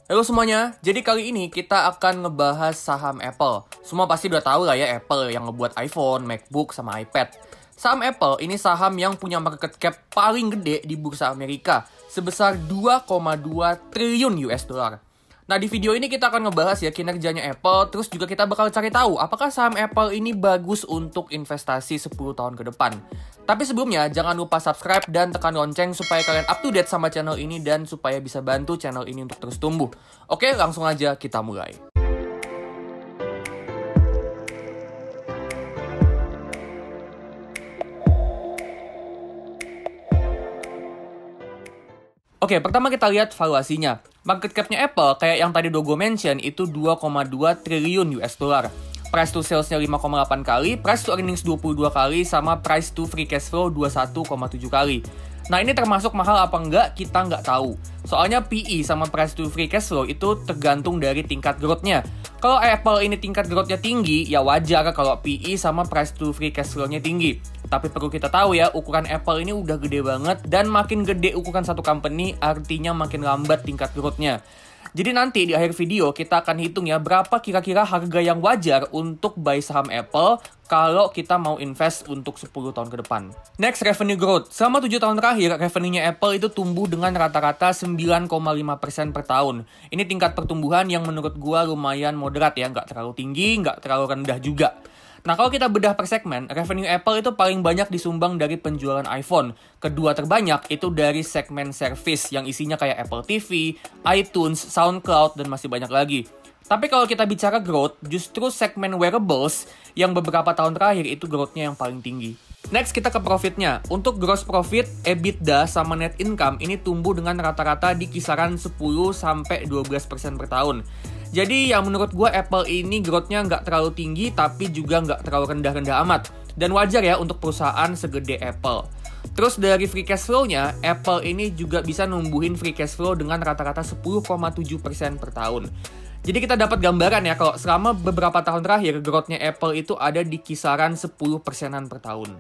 Halo semuanya, jadi kali ini kita akan ngebahas saham Apple. Semua pasti udah tahu lah ya Apple yang ngebuat iPhone, MacBook, sama iPad. Saham Apple ini saham yang punya market cap paling gede di bursa Amerika, sebesar 2,2 triliun US dollar. Nah, di video ini kita akan ngebahas ya kinerjanya Apple, terus juga kita bakal cari tahu apakah saham Apple ini bagus untuk investasi 10 tahun ke depan. Tapi sebelumnya, jangan lupa subscribe dan tekan lonceng supaya kalian up to date sama channel ini dan supaya bisa bantu channel ini untuk terus tumbuh. Oke, langsung aja kita mulai. Oke, pertama kita lihat valuasinya. Market cap-nya Apple, kayak yang tadi udah gue mention, itu 2,2 triliun US dollar. Price to sales-nya 5,8 kali, price to earnings 22 kali, sama price to free cash flow 21,7 kali. Nah, ini termasuk mahal apa enggak, kita nggak tahu. Soalnya PE sama price to free cash flow itu tergantung dari tingkat growth-nya. Kalau Apple ini tingkat growth-nya tinggi, ya wajar kalau PE sama price to free cash flow-nya tinggi. Tapi perlu kita tahu ya, ukuran Apple ini udah gede banget, dan makin gede ukuran satu company, artinya makin lambat tingkat growth-nya. Jadi nanti di akhir video kita akan hitung ya berapa kira-kira harga yang wajar untuk buy saham Apple kalau kita mau invest untuk 10 tahun ke depan. Next, revenue growth. Selama 7 tahun terakhir, revenue-nya Apple itu tumbuh dengan rata-rata 9,5% per tahun. Ini tingkat pertumbuhan yang menurut gua lumayan moderat ya, nggak terlalu tinggi, nggak terlalu rendah juga. Nah, kalau kita bedah per segmen, revenue Apple itu paling banyak disumbang dari penjualan iPhone. Kedua terbanyak itu dari segmen service yang isinya kayak Apple TV, iTunes, SoundCloud, dan masih banyak lagi. Tapi kalau kita bicara growth, justru segmen wearables yang beberapa tahun terakhir itu growth-nya yang paling tinggi. Next, kita ke profitnya. Untuk gross profit, EBITDA, sama net income ini tumbuh dengan rata-rata di kisaran 10-12% per tahun. Jadi yang menurut gue Apple ini growth-nya nggak terlalu tinggi tapi juga nggak terlalu rendah-rendah amat. Dan wajar ya untuk perusahaan segede Apple. Terus dari free cash flow-nya, Apple ini juga bisa numbuhin free cash flow dengan rata-rata 10,7% per tahun. Jadi kita dapat gambaran ya kalau selama beberapa tahun terakhir growth-nya Apple itu ada di kisaran 10%-an per tahun.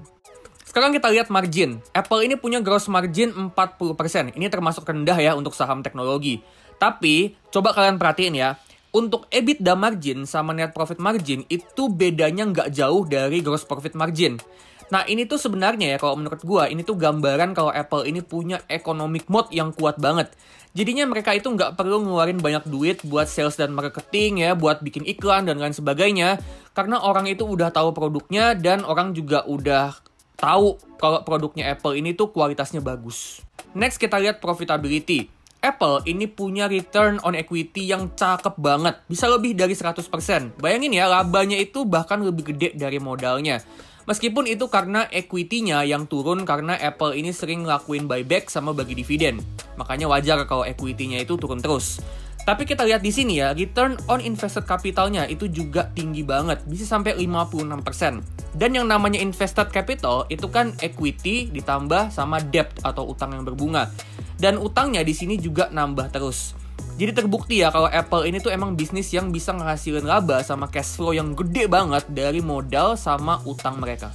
Sekarang kita lihat margin. Apple ini punya gross margin 40%. Ini termasuk rendah ya untuk saham teknologi. Tapi coba kalian perhatiin ya. Untuk EBITDA margin sama net profit margin itu bedanya nggak jauh dari gross profit margin. Nah, ini tuh sebenarnya ya kalau menurut gua ini tuh gambaran kalau Apple ini punya economic mode yang kuat banget. Jadinya mereka itu nggak perlu ngeluarin banyak duit buat sales dan marketing ya, buat bikin iklan dan lain sebagainya. Karena orang itu udah tahu produknya dan orang juga udah tahu kalau produknya Apple ini tuh kualitasnya bagus. Next, kita lihat profitability. Apple ini punya return on equity yang cakep banget. Bisa lebih dari 100%. Bayangin ya, labanya itu bahkan lebih gede dari modalnya. Meskipun itu karena equity-nya yang turun karena Apple ini sering ngelakuin buyback sama bagi dividen. Makanya wajar kalau equity-nya itu turun terus. Tapi kita lihat di sini ya, return on invested capital-nya itu juga tinggi banget. Bisa sampai 56%. Dan yang namanya invested capital itu kan equity ditambah sama debt atau utang yang berbunga. Dan utangnya di sini juga nambah terus. Jadi terbukti ya kalau Apple ini tuh emang bisnis yang bisa ngehasilin laba sama cash flow yang gede banget dari modal sama utang mereka.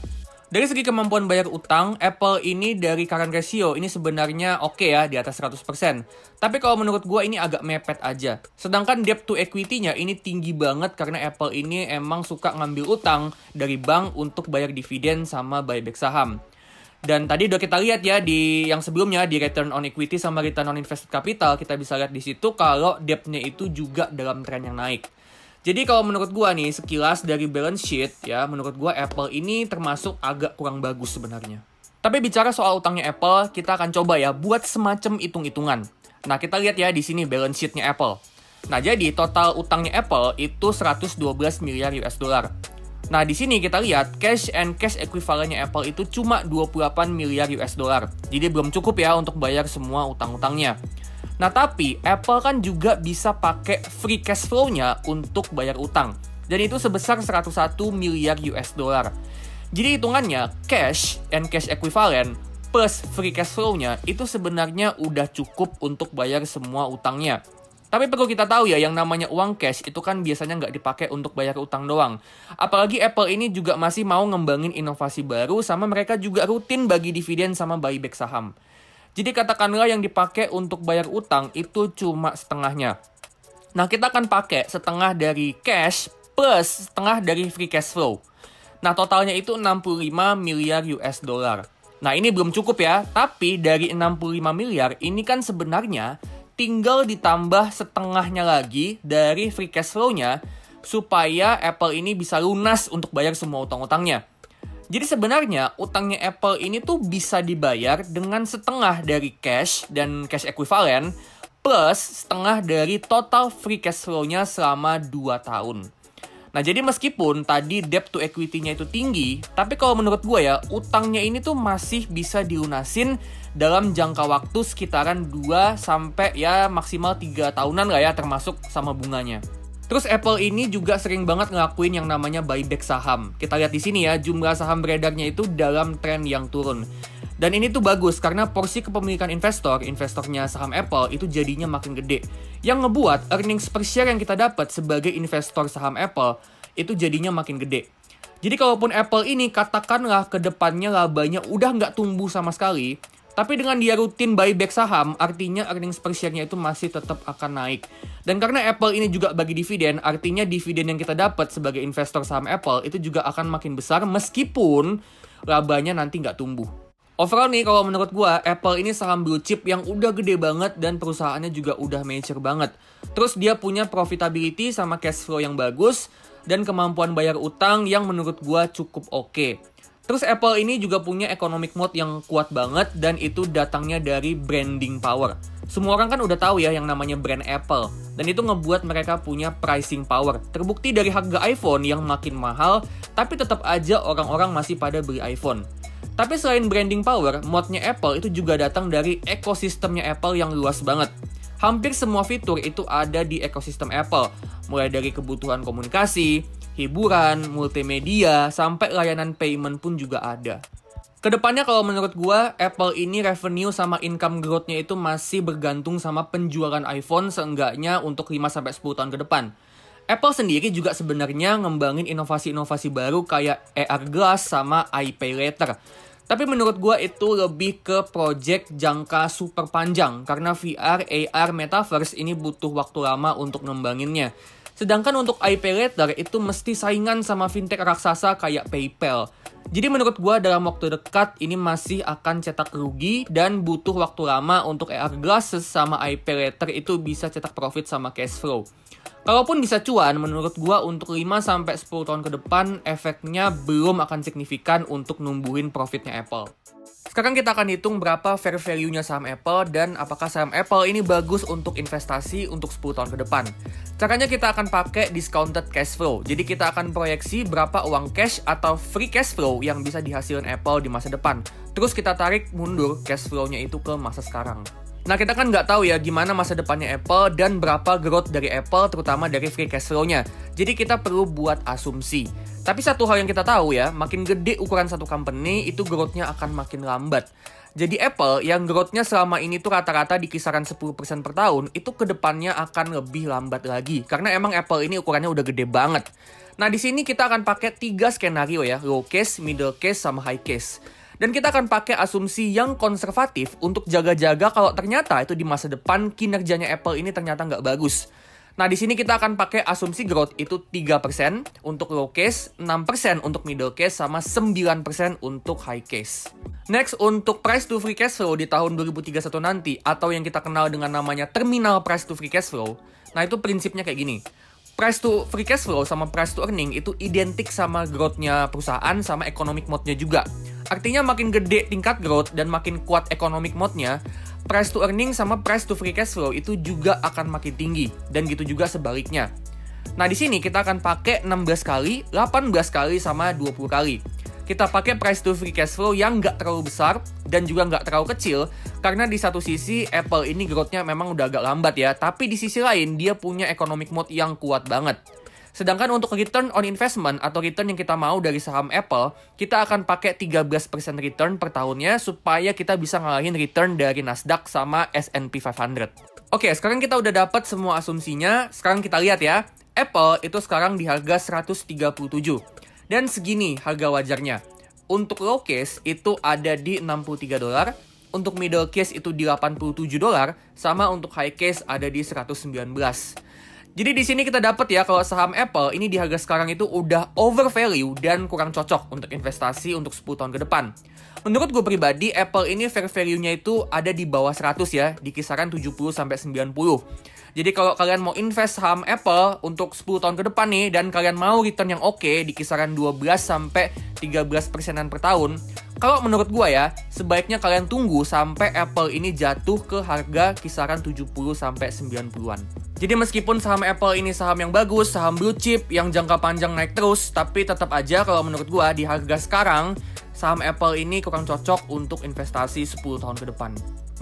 Dari segi kemampuan bayar utang, Apple ini dari current ratio ini sebenarnya oke ya, di atas 100%. Tapi kalau menurut gue ini agak mepet aja. Sedangkan debt to equity-nya ini tinggi banget karena Apple ini emang suka ngambil utang dari bank untuk bayar dividen sama buyback saham. Dan tadi udah kita lihat ya di yang sebelumnya di return on equity sama return on invested capital, kita bisa lihat di situ kalau debt-nya itu juga dalam tren yang naik. Jadi kalau menurut gua nih sekilas dari balance sheet ya, menurut gua Apple ini termasuk agak kurang bagus sebenarnya. Tapi bicara soal utangnya Apple, kita akan coba ya buat semacam hitung-hitungan. Nah, kita lihat ya di sini balance sheet-nya Apple. Nah, jadi total utangnya Apple itu 112 miliar US dollar. Nah, di sini kita lihat cash and cash equivalent-nya Apple itu cuma 28 miliar US dollar. Jadi belum cukup ya untuk bayar semua utang-utangnya. Nah, tapi Apple kan juga bisa pakai free cash flow-nya untuk bayar utang. Dan itu sebesar 101 miliar US dollar. Jadi hitungannya cash and cash equivalent plus free cash flow-nya itu sebenarnya udah cukup untuk bayar semua utangnya. Tapi perlu kita tahu ya, yang namanya uang cash itu kan biasanya nggak dipakai untuk bayar utang doang. Apalagi Apple ini juga masih mau ngembangin inovasi baru, sama mereka juga rutin bagi dividen sama buyback saham. Jadi katakanlah yang dipakai untuk bayar utang itu cuma setengahnya. Nah, kita akan pakai setengah dari cash plus setengah dari free cash flow. Nah, totalnya itu 65 miliar US dollar. Nah, ini belum cukup ya, tapi dari 65 miliar ini kan sebenarnya tinggal ditambah setengahnya lagi dari free cash flow-nya supaya Apple ini bisa lunas untuk bayar semua utang-utangnya. Jadi sebenarnya utangnya Apple ini tuh bisa dibayar dengan setengah dari cash dan cash equivalent plus setengah dari total free cash flow-nya selama 2 tahun. Nah, jadi meskipun tadi debt to equity-nya itu tinggi, tapi kalau menurut gue ya, utangnya ini tuh masih bisa dilunasin dalam jangka waktu sekitaran 2 sampai ya maksimal 3 tahunan lah ya, termasuk sama bunganya. Terus Apple ini juga sering banget ngelakuin yang namanya buyback saham. Kita lihat di sini ya, jumlah saham beredarnya itu dalam tren yang turun. Dan ini tuh bagus karena porsi kepemilikan investornya saham Apple itu jadinya makin gede. Yang ngebuat earnings per share yang kita dapat sebagai investor saham Apple itu jadinya makin gede. Jadi kalaupun Apple ini katakanlah ke depannya labanya udah nggak tumbuh sama sekali, tapi dengan dia rutin buyback saham, artinya earnings per share-nya itu masih tetap akan naik. Dan karena Apple ini juga bagi dividen, artinya dividen yang kita dapat sebagai investor saham Apple itu juga akan makin besar meskipun labanya nanti nggak tumbuh. Overall nih, kalau menurut gua, Apple ini saham blue chip yang udah gede banget dan perusahaannya juga udah mature banget. Terus dia punya profitability sama cash flow yang bagus dan kemampuan bayar utang yang menurut gua cukup oke. Terus Apple ini juga punya economic mode yang kuat banget dan itu datangnya dari branding power. Semua orang kan udah tahu ya yang namanya brand Apple. Dan itu ngebuat mereka punya pricing power. Terbukti dari harga iPhone yang makin mahal, tapi tetap aja orang-orang masih pada beli iPhone. Tapi selain branding power, modnya Apple itu juga datang dari ekosistemnya Apple yang luas banget. Hampir semua fitur itu ada di ekosistem Apple. Mulai dari kebutuhan komunikasi, hiburan, multimedia, sampai layanan payment pun juga ada. Kedepannya kalau menurut gua, Apple ini revenue sama income growth-nya itu masih bergantung sama penjualan iPhone seenggaknya untuk 5-10 tahun ke depan. Apple sendiri juga sebenarnya ngembangin inovasi-inovasi baru kayak AR Glass sama iPay Later. Tapi menurut gue itu lebih ke project jangka super panjang karena VR, AR, Metaverse ini butuh waktu lama untuk ngembanginnya. Sedangkan untuk iPay Later itu mesti saingan sama fintech raksasa kayak PayPal. Jadi menurut gue dalam waktu dekat ini masih akan cetak rugi dan butuh waktu lama untuk AR Glasses sama iPay Later itu bisa cetak profit sama cash flow. Kalaupun bisa cuan, menurut gua untuk 5-10 tahun ke depan, efeknya belum akan signifikan untuk numbuhin profitnya Apple. Sekarang kita akan hitung berapa fair value-nya saham Apple dan apakah saham Apple ini bagus untuk investasi untuk 10 tahun ke depan. Caranya kita akan pakai discounted cash flow. Jadi kita akan proyeksi berapa uang cash atau free cash flow yang bisa dihasilkan Apple di masa depan. Terus kita tarik mundur cash flow-nya itu ke masa sekarang. Nah, kita kan nggak tahu ya gimana masa depannya Apple dan berapa growth dari Apple, terutama dari free cash flow-nya. Jadi kita perlu buat asumsi. Tapi satu hal yang kita tahu ya, makin gede ukuran satu company, itu growth-nya akan makin lambat. Jadi Apple yang growth-nya selama ini tuh rata-rata di kisaran 10% per tahun, itu kedepannya akan lebih lambat lagi. Karena emang Apple ini ukurannya udah gede banget. Nah, di sini kita akan pakai 3 skenario ya, low case, middle case, sama high case. Dan kita akan pakai asumsi yang konservatif untuk jaga-jaga kalau ternyata itu di masa depan kinerjanya Apple ini ternyata nggak bagus. Nah, di sini kita akan pakai asumsi growth itu 3% untuk low case, 6% untuk middle case, sama 9% untuk high case. Next, untuk price to free cash flow di tahun 2031 nanti, atau yang kita kenal dengan namanya terminal price to free cash flow, nah itu prinsipnya kayak gini. Price to free cash flow sama price to earning itu identik sama growth-nya perusahaan sama economic mode-nya juga. Artinya makin gede tingkat growth dan makin kuat economic mode-nya, price to earning sama price to free cash flow itu juga akan makin tinggi. Dan gitu juga sebaliknya. Nah, di sini kita akan pakai 16 kali, 18 kali, sama 20 kali. Kita pakai price to free cash flow yang nggak terlalu besar dan juga nggak terlalu kecil. Karena di satu sisi Apple ini growth-nya memang udah agak lambat ya. Tapi di sisi lain dia punya economic mode yang kuat banget. Sedangkan untuk return on investment atau return yang kita mau dari saham Apple, kita akan pakai 13% return per tahunnya supaya kita bisa ngalahin return dari Nasdaq sama S&P 500. Oke, sekarang kita udah dapat semua asumsinya. Sekarang kita lihat ya. Apple itu sekarang di harga 137. Dan segini harga wajarnya. Untuk low case itu ada di $63, untuk middle case itu di $87, sama untuk high case ada di $119. Jadi di sini kita dapat ya kalau saham Apple ini di harga sekarang itu udah overvalue dan kurang cocok untuk investasi untuk 10 tahun ke depan. Menurut gue pribadi, Apple ini fair value-nya itu ada di bawah 100 ya, di kisaran 70 sampai 90. Jadi kalau kalian mau invest saham Apple untuk 10 tahun ke depan nih dan kalian mau return yang oke di kisaran 12 sampai 13% per tahun, kalau menurut gua ya, sebaiknya kalian tunggu sampai Apple ini jatuh ke harga kisaran 70 sampai 90-an. Jadi meskipun saham Apple ini saham yang bagus, saham blue chip yang jangka panjang naik terus, tapi tetap aja kalau menurut gua di harga sekarang saham Apple ini kurang cocok untuk investasi 10 tahun ke depan.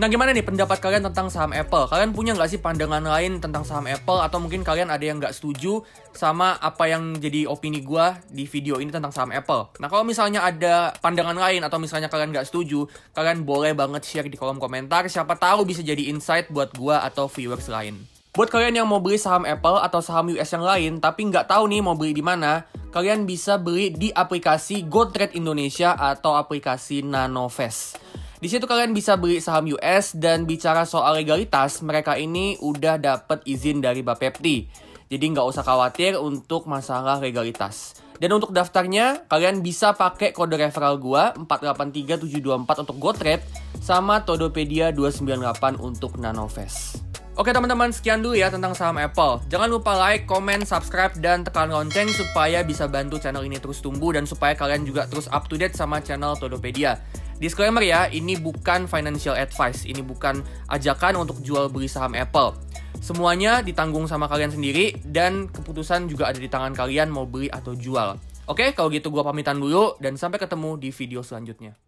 Nah, gimana nih pendapat kalian tentang saham Apple? Kalian punya nggak sih pandangan lain tentang saham Apple? Atau mungkin kalian ada yang nggak setuju sama apa yang jadi opini gue di video ini tentang saham Apple? Nah, kalau misalnya ada pandangan lain atau misalnya kalian nggak setuju, kalian boleh banget share di kolom komentar. Siapa tahu bisa jadi insight buat gue atau viewers lain. Buat kalian yang mau beli saham Apple atau saham US yang lain, tapi nggak tahu nih mau beli di mana, kalian bisa beli di aplikasi GoTrade Indonesia atau aplikasi Nanovest. Di situ kalian bisa beli saham US dan bicara soal legalitas, mereka ini udah dapet izin dari Bapepti. Jadi nggak usah khawatir untuk masalah legalitas. Dan untuk daftarnya, kalian bisa pakai kode referral gua 483724 untuk GoTrade sama Todopedia 298 untuk Nanovest. Oke teman-teman, sekian dulu ya tentang saham Apple. Jangan lupa like, comment, subscribe, dan tekan lonceng supaya bisa bantu channel ini terus tumbuh dan supaya kalian juga terus up to date sama channel Todopedia. Disclaimer ya, ini bukan financial advice, ini bukan ajakan untuk jual beli saham Apple. Semuanya ditanggung sama kalian sendiri dan keputusan juga ada di tangan kalian mau beli atau jual. Oke, kalau gitu gua pamitan dulu dan sampai ketemu di video selanjutnya.